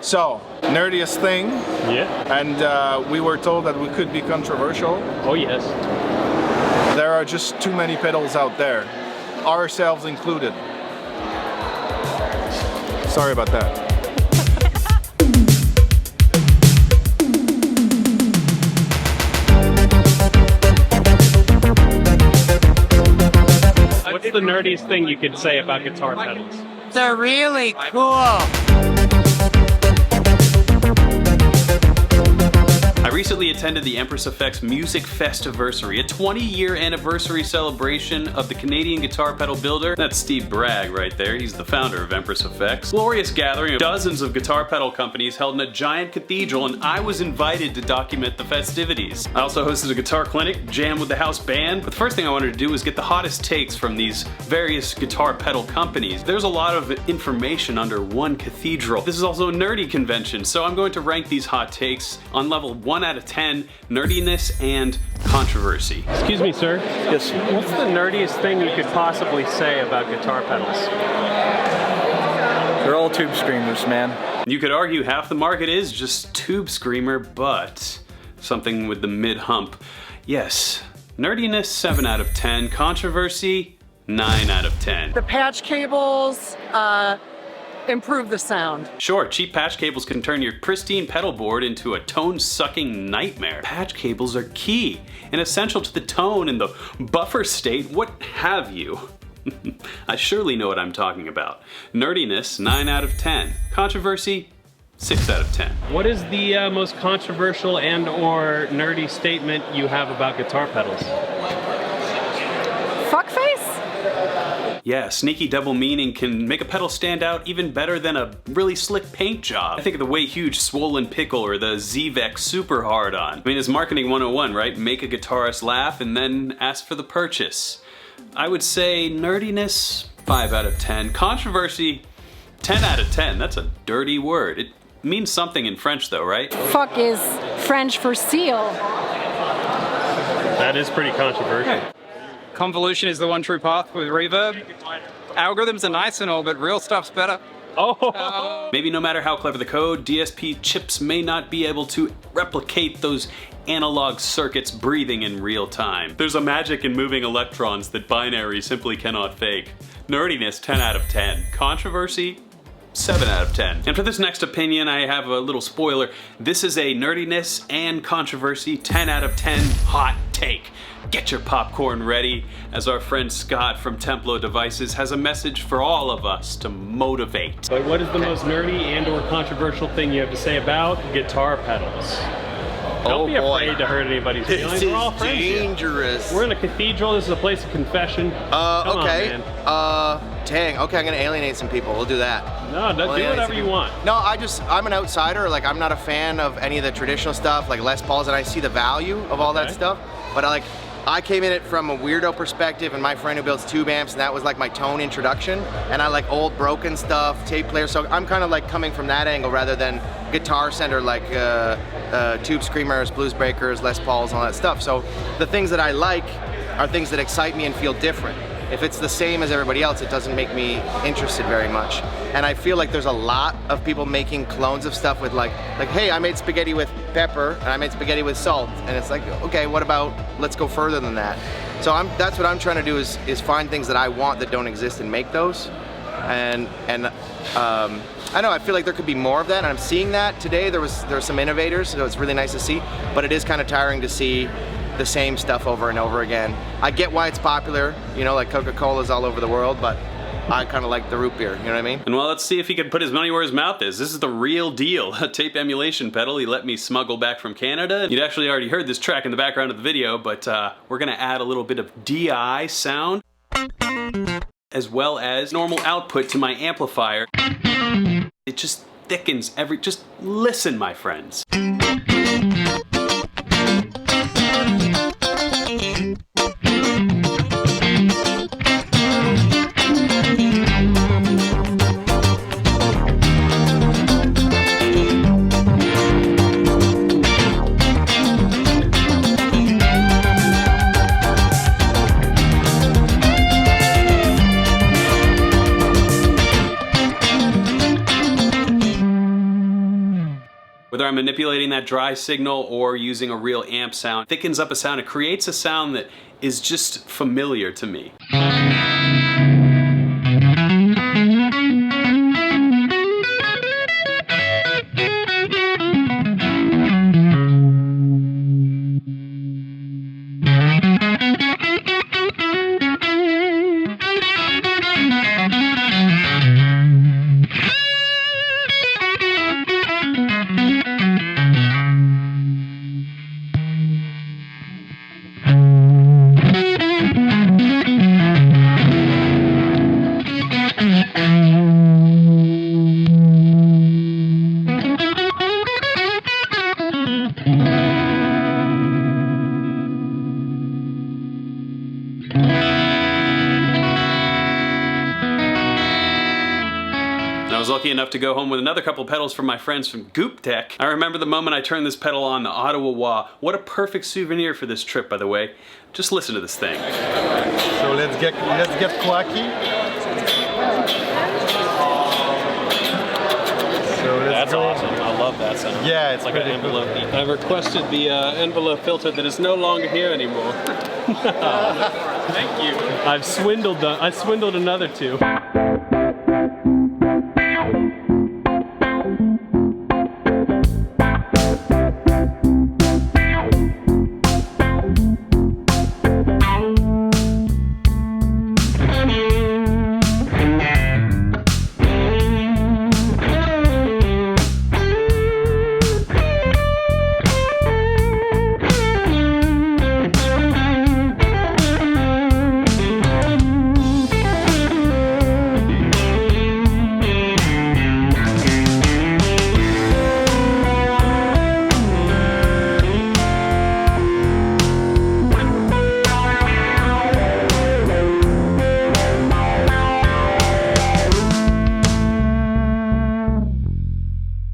So, nerdiest thing. Yeah. And we were told that we could be controversial. Oh yes. There are just too many pedals out there, ourselves included. Sorry about that. What's the nerdiest thing you could say about guitar pedals? They're really cool. I recently attended the Empress Effects Music Festiversary, a 20-year anniversary celebration of the Canadian guitar pedal builder. That's Steve Bragg right there. He's the founder of Empress Effects. Glorious gathering of dozens of guitar pedal companies held in a giant cathedral, and I was invited to document the festivities. I also hosted a guitar clinic, jammed with the house band, but the first thing I wanted to do was get the hottest takes from these various guitar pedal companies. There's a lot of information under one cathedral. This is also a nerdy convention, so I'm going to rank these hot takes on level 1 out of 10, nerdiness and controversy. Excuse me, sir. Yes. What's the nerdiest thing you could possibly say about guitar pedals? They're all tube screamers, man. You could argue half the market is just tube screamer, but something with the mid-hump. Yes, nerdiness 7 out of 10, controversy 9 out of 10. The patch cables improve the sound. Sure, cheap patch cables can turn your pristine pedal board into a tone-sucking nightmare. Patch cables are key and essential to the tone and the buffer state, what have you. I surely know what I'm talking about. Nerdiness 9 out of 10, controversy 6 out of 10. What is the most controversial and or nerdy statement you have about guitar pedals? Fuckface? Yeah, sneaky double meaning can make a pedal stand out even better than a really slick paint job. I think of the Way Huge Swollen Pickle or the ZVEC Super Hard On. I mean, it's marketing 101, right? Make a guitarist laugh and then ask for the purchase. I would say nerdiness 5 out of 10, controversy 10 out of 10. That's a dirty word. It means something in French though, right? Fuck is French for seal. That is pretty controversial. Convolution is the one true path with reverb. Algorithms are nice and all, but real stuff's better. Oh! Maybe no matter how clever the code, DSP chips may not be able to replicate those analog circuits breathing in real time. There's a magic in moving electrons that binary simply cannot fake. Nerdiness 10 out of 10. Controversy 7 out of 10. And for this next opinion, I have a little spoiler. This is a nerdiness and controversy 10 out of 10 hot take. Get your popcorn ready, as our friend Scott from Templo Devices has a message for all of us to motivate. But what is the most nerdy and or controversial thing you have to say about guitar pedals? Don't be afraid to hurt anybody's feelings. This We're all is friends here. dangerous. We're in a cathedral. This is a place of confession. Come Okay. on, man. Dang. Okay, I'm gonna alienate some people. We'll do that. No, do whatever you want. No, I'm an outsider. Like, I'm not a fan of any of the traditional stuff, like Les Pauls, and I see the value of all that stuff. But I came in it from a weirdo perspective, and my friend who builds tube amps, and that was like my tone introduction. And I like old broken stuff, tape players. So I'm kind of like coming from that angle rather than guitar center, like tube screamers, blues breakers, Les Pauls, and all that stuff. So the things that I like are things that excite me and feel different. If it's the same as everybody else, it doesn't make me interested very much. And I feel like there's a lot of people making clones of stuff with like, hey, I made spaghetti with pepper and I made spaghetti with salt. And it's like, okay, what about, let's go further than that. So that's what I'm trying to do is find things that I want that don't exist and make those. And I know, I feel like there could be more of that, and I'm seeing that today. There were some innovators, so it's really nice to see, but it is kind of tiring to see the same stuff over and over again. I get why it's popular, you know, like Coca-Cola's all over the world, but I kind of like the root beer, you know what I mean? And well, let's see if he can put his money where his mouth is. This is the real deal. A tape emulation pedal he let me smuggle back from Canada. You'd actually already heard this track in the background of the video, but we're gonna add a little bit of DI sound, as well as normal output to my amplifier. It just thickens just listen, my friends. Whether I'm manipulating that dry signal or using a real amp sound, it thickens up a sound. It creates a sound that is just familiar to me. I was lucky enough to go home with another couple pedals from my friends from Goop Tech. I remember the moment I turned this pedal on, the Ottawa Wah. What a perfect souvenir for this trip, by the way. Just listen to this thing. So let's get quacky. So That's awesome. I love that sound. Yeah, it's like an envelope. cool. I've requested the envelope filter that is no longer here anymore. Thank you. I swindled another two.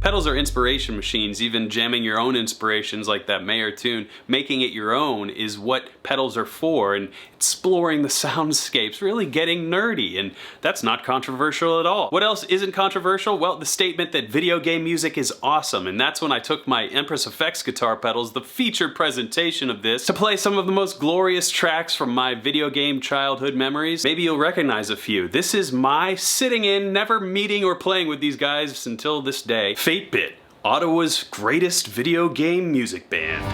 Pedals are inspiration machines. Even jamming your own inspirations like that Mayer tune, making it your own, is what pedals are for, and exploring the soundscapes, really getting nerdy, and that's not controversial at all. What else isn't controversial? Well, the statement that video game music is awesome, and that's when I took my Empress Effects guitar pedals, the featured presentation of this, to play some of the most glorious tracks from my video game childhood memories. Maybe you'll recognize a few. This is my sitting in, never meeting or playing with these guys until this day. 8-Bit, Ottawa's greatest video game music band.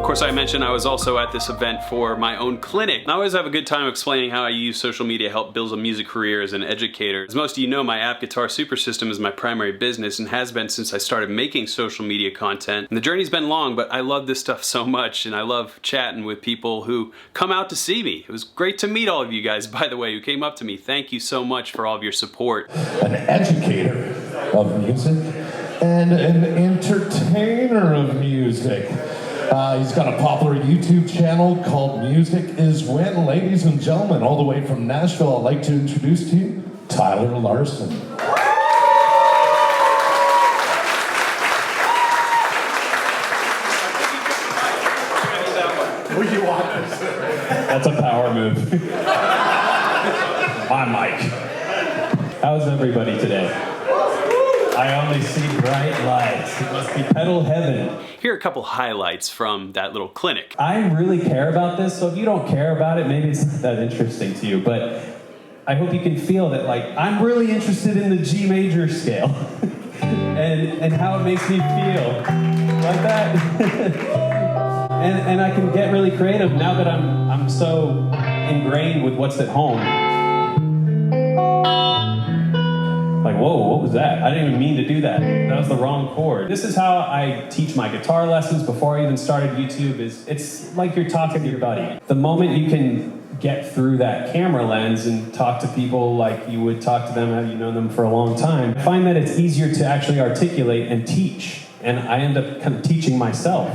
course, I mentioned I was also at this event for my own clinic. And I always have a good time explaining how I use social media to help build a music career as an educator. As most of you know, my app Guitar Super System is my primary business and has been since I started making social media content. And the journey's been long, but I love this stuff so much, and I love chatting with people who come out to see me. It was great to meet all of you guys, by the way, who came up to me. Thank you so much for all of your support. An educator of music and an entertainer of music. He's got a popular YouTube channel called Music Is When. Ladies and gentlemen, all the way from Nashville, I'd like to introduce to you Tyler Larson. That's a power move. My mic. How's everybody today? I only see bright lights. It must be pedal heaven. Here are a couple highlights from that little clinic. I really care about this, so if you don't care about it, maybe it's not that interesting to you, but I hope you can feel that, like, I'm really interested in the G major scale and how it makes me feel. Like that. and I can get really creative now that I'm so ingrained with what's at home. Like, whoa, what was that? I didn't even mean to do that. That was the wrong chord. This is how I teach my guitar lessons before I even started YouTube. It's like you're talking to your buddy. The moment you can get through that camera lens and talk to people like you would talk to them, have you known them for a long time, I find that it's easier to actually articulate and teach. And I end up kind of teaching myself.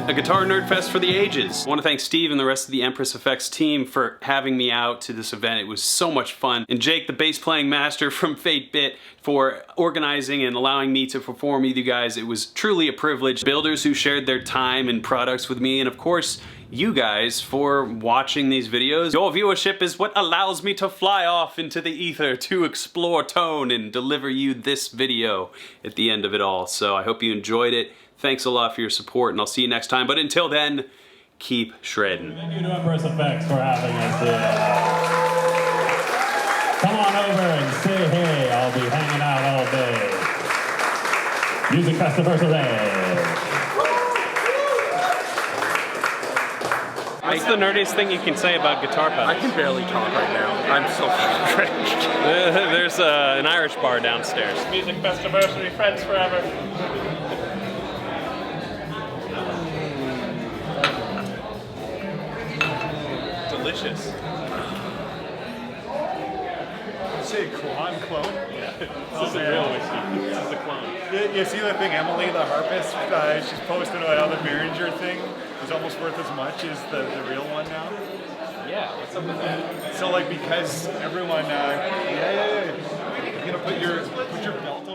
A Guitar Nerd Fest for the ages. I want to thank Steve and the rest of the Empress Effects team for having me out to this event. It was so much fun. And Jake, the bass playing master from Fate Bit, for organizing and allowing me to perform with you guys. It was truly a privilege. Builders who shared their time and products with me, and of course, you guys for watching these videos. Your viewership is what allows me to fly off into the ether to explore tone and deliver you this video at the end of it all. So I hope you enjoyed it. Thanks a lot for your support, and I'll see you next time. But until then, keep shredding. Thank you to Empress Effects for having us here. Come on over and say hey. I'll be hanging out all day. Music Festival today. What's the nerdiest thing you can say about guitar pedals? I can barely talk right now. I'm so cringed. There's an Irish bar downstairs. Music Festival, friends forever. Delicious. Say clone? Yeah. This is a real whiskey. This is the clone. You see the thing, Emily, the harpist, she's posted about how the Behringer thing is almost worth as much as the real one now. Yeah, what's up with that? So like, because everyone, you're gonna put your belt